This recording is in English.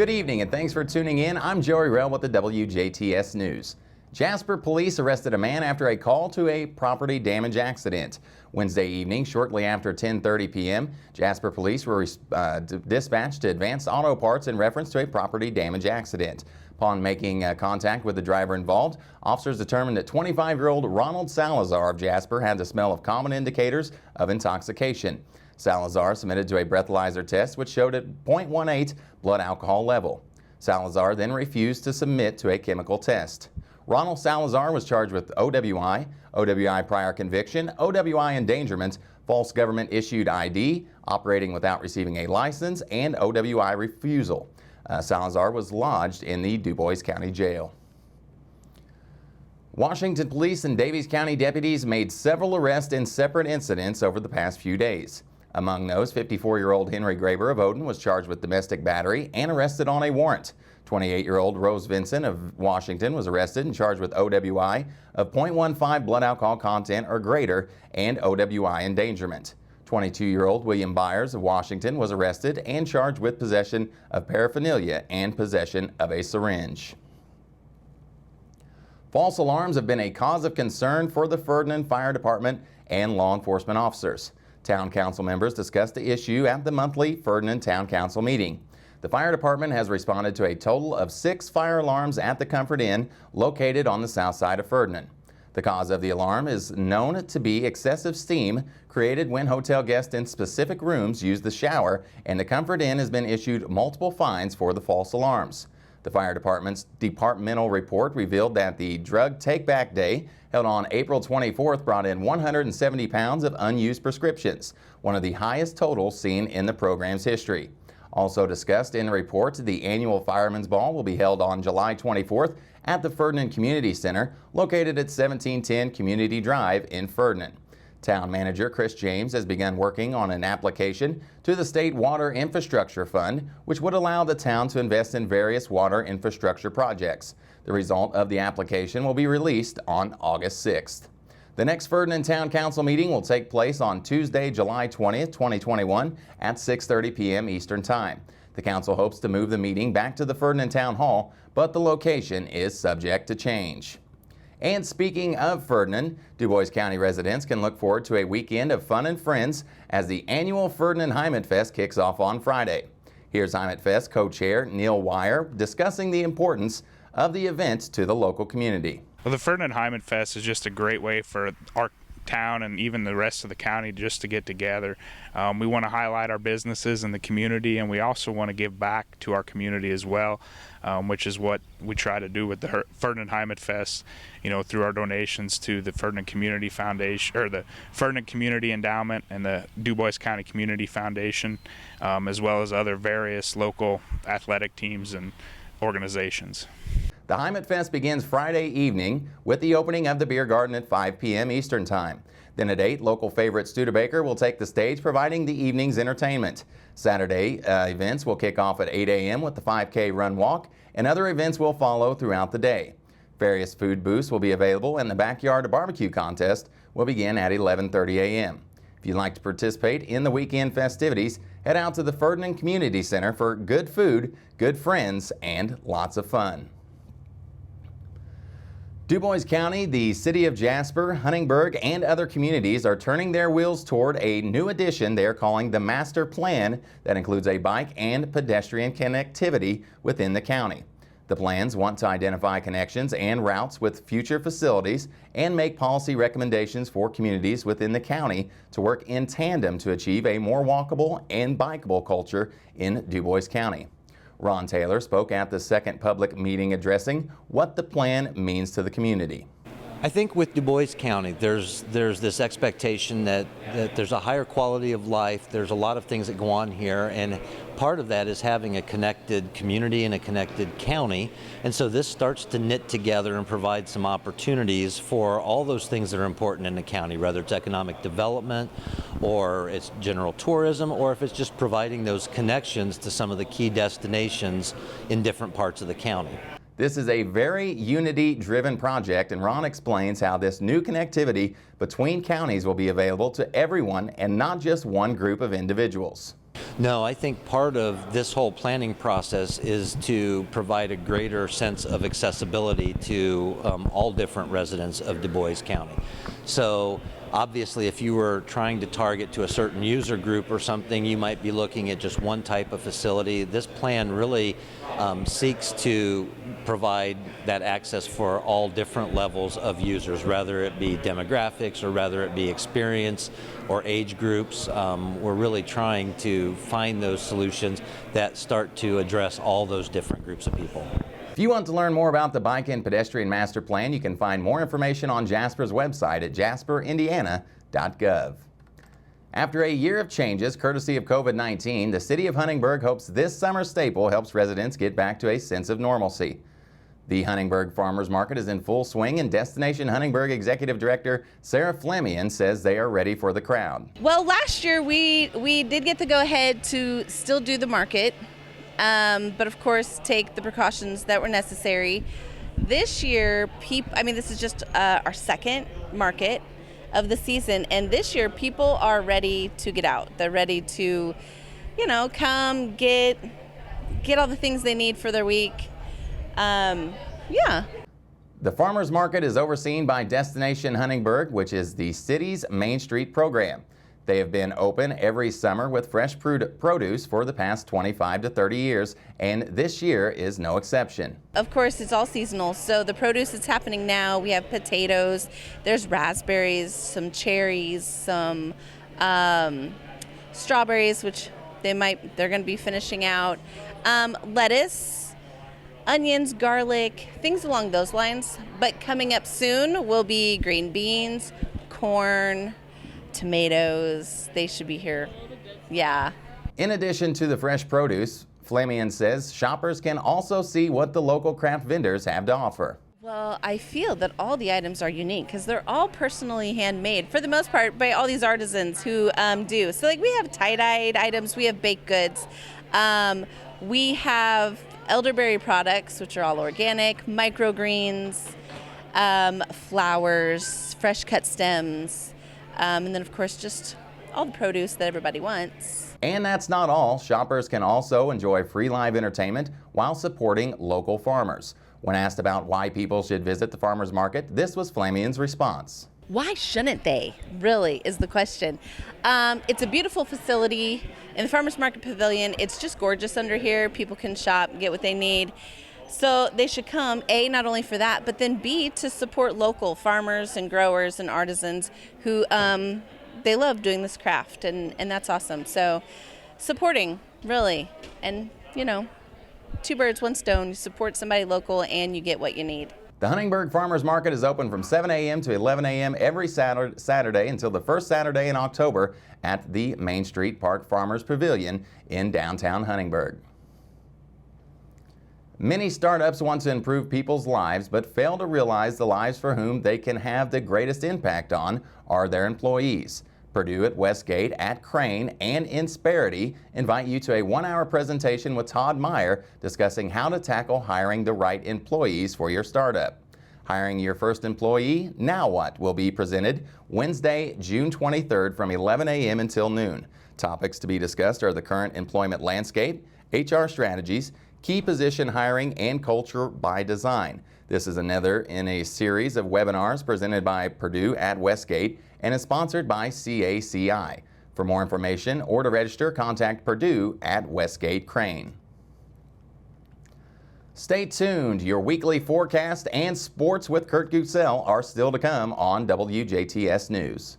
Good evening and thanks for tuning in. I'm Joey Rehl with the WJTS News. Jasper police arrested a man after a call to a property damage accident. Wednesday evening, shortly after 10:30 p.m., Jasper police were dispatched to Advanced Auto Parts in reference to a property damage accident. Upon making contact with the driver involved, officers determined that 25-year-old Ronald Salazar of Jasper had the smell of common indicators of intoxication. Salazar submitted to a breathalyzer test which showed a 0.18 blood alcohol level. Salazar then refused to submit to a chemical test. Ronald Salazar was charged with OWI, OWI prior conviction, OWI endangerment, false government issued ID, operating without receiving a license, and OWI refusal. Salazar was lodged in the Dubois County Jail. Washington police and Daviess County deputies made several arrests in separate incidents over the past few days. Among those, 54-year-old Henry Graber of Odin was charged with domestic battery and arrested on a warrant. 28-year-old Rose Vincent of Washington was arrested and charged with OWI of 0.15 blood alcohol content or greater and OWI endangerment. 22-year-old William Byers of Washington was arrested and charged with possession of paraphernalia and possession of a syringe. False alarms have been a cause of concern for the Ferdinand Fire Department and law enforcement officers. Town Council members discussed the issue at the monthly Ferdinand Town Council meeting. The fire department has responded to a total of 6 fire alarms at the Comfort Inn located on the south side of Ferdinand. The cause of the alarm is known to be excessive steam created when hotel guests in specific rooms use the shower, and the Comfort Inn has been issued multiple fines for the false alarms. The fire department's departmental report revealed that the Drug Take-Back Day held on April 24th brought in 170 pounds of unused prescriptions, one of the highest totals seen in the program's history. Also discussed in the report, the annual Fireman's Ball will be held on July 24th at the Ferdinand Community Center, located at 1710 Community Drive in Ferdinand. Town Manager Chris James has begun working on an application to the State Water Infrastructure Fund, which would allow the town to invest in various water infrastructure projects. The result of the application will be released on August 6th. The next Ferdinand Town Council meeting will take place on Tuesday, July 20th, 2021 at 6:30 p.m. Eastern Time. The council hopes to move the meeting back to the Ferdinand Town Hall, but the location is subject to change. And speaking of Ferdinand, Dubois County residents can look forward to a weekend of fun and friends as the annual Ferdinand Heimat Fest kicks off on Friday. Here's Heimat Fest co-chair Neil Wire discussing the importance of the event to the local community. Well, the Ferdinand Heimat Fest is just a great way for our town and even the rest of the county just to get together. We want to highlight our businesses in the community, and we also want to give back to our community as well, which is what we try to do with the Ferdinand Heimat Fest, through our donations to the Ferdinand Community Foundation, or the Ferdinand Community Endowment and the Dubois County Community Foundation, as well as other various local athletic teams and organizations. The Heimat Fest begins Friday evening with the opening of the beer garden at 5 p.m. Eastern Time. Then at 8, local favorite Studebaker will take the stage, providing the evening's entertainment. Saturday events will kick off at 8 a.m. with the 5K run walk, and other events will follow throughout the day. Various food booths will be available, and the backyard barbecue contest will begin at 11:30 a.m. If you'd like to participate in the weekend festivities, head out to the Ferdinand Community Center for good food, good friends, and lots of fun. Dubois County, the city of Jasper, Huntingburg, and other communities are turning their wheels toward a new addition they're calling the Master Plan that includes a bike and pedestrian connectivity within the county. The plans want to identify connections and routes with future facilities and make policy recommendations for communities within the county to work in tandem to achieve a more walkable and bikeable culture in Dubois County. Ron Taylor spoke at the second public meeting addressing what the plan means to the community. I think with Dubois County, there's this expectation that there's a higher quality of life. There's a lot of things that go on here, and part of that is having a connected community and a connected county. And so this starts to knit together and provide some opportunities for all those things that are important in the county, whether it's economic development or it's general tourism, or if it's just providing those connections to some of the key destinations in different parts of the county. This is a very unity-driven project, and Ron explains how this new connectivity between counties will be available to everyone and not just one group of individuals. No, I think part of this whole planning process is to provide a greater sense of accessibility to all different residents of Dubois County. So obviously, if you were trying to target to a certain user group or something, you might be looking at just one type of facility. This plan really seeks to provide that access for all different levels of users, whether it be demographics or whether it be experience or age groups. We're really trying to find those solutions that start to address all those different groups of people. If you want to learn more about the Bike and Pedestrian Master Plan, you can find more information on Jasper's website at Jasperlndiana.gov. After a year of changes, courtesy of COVID-19, the city of Huntingburg hopes this summer staple helps residents get back to a sense of normalcy. The Huntingburg Farmers Market is in full swing, and Destination Huntingburg Executive Director Sarah Flamion says they are ready for the crowd. Well, last year we did get the go-ahead to still do the market, but of course take the precautions that were necessary. This year, this is just our second market of the season, and this year people are ready to get out. They're ready to, come get all the things they need for their week. The farmers market is overseen by Destination Huntingburg, which is the city's Main Street program. They have been open every summer with fresh produce for the past 25 to 30 years, and this year is no exception. Of course, it's all seasonal, so the produce that's happening now, we have potatoes, there's raspberries, some cherries, some strawberries, which they're going to be finishing out, lettuce, onions, garlic, things along those lines. But coming up soon will be green beans, corn, tomatoes. They should be here. Yeah. In addition to the fresh produce, Flamion says shoppers can also see what the local craft vendors have to offer. Well, I feel that all the items are unique because they're all personally handmade, for the most part, by all these artisans who do. So, we have tie-dyed items, we have baked goods, we have elderberry products, which are all organic, microgreens, flowers, fresh cut stems, and then, of course, just all the produce that everybody wants. And that's not all. Shoppers can also enjoy free live entertainment while supporting local farmers. When asked about why people should visit the farmers market, this was Flamion's response. Why shouldn't they, really, is the question. It's a beautiful facility in the Farmers Market Pavilion. It's just gorgeous under here. People can shop, get what they need. So they should come, A, not only for that, but then B, to support local farmers and growers and artisans who they love doing this craft, and that's awesome. So supporting, really, and, two birds, one stone. You support somebody local and you get what you need. The Huntingburg Farmers Market is open from 7 a.m. to 11 a.m. every Saturday until the first Saturday in October at the Main Street Park Farmers Pavilion in downtown Huntingburg. Many startups want to improve people's lives but fail to realize the lives for whom they can have the greatest impact on are their employees. Purdue at Westgate, at Crane, and Insperity invite you to a one-hour presentation with Todd Meyer discussing how to tackle hiring the right employees for your startup. Hiring your first employee, Now What? Will be presented Wednesday, June 23rd from 11 a.m. until noon. Topics to be discussed are the current employment landscape, HR strategies, key position hiring, and culture by design. This is another in a series of webinars presented by Purdue at Westgate and is sponsored by CACI. For more information or to register, contact Purdue at Westgate Crane. Stay tuned. Your weekly forecast and sports with Kurt Gutzell are still to come on WJTS News.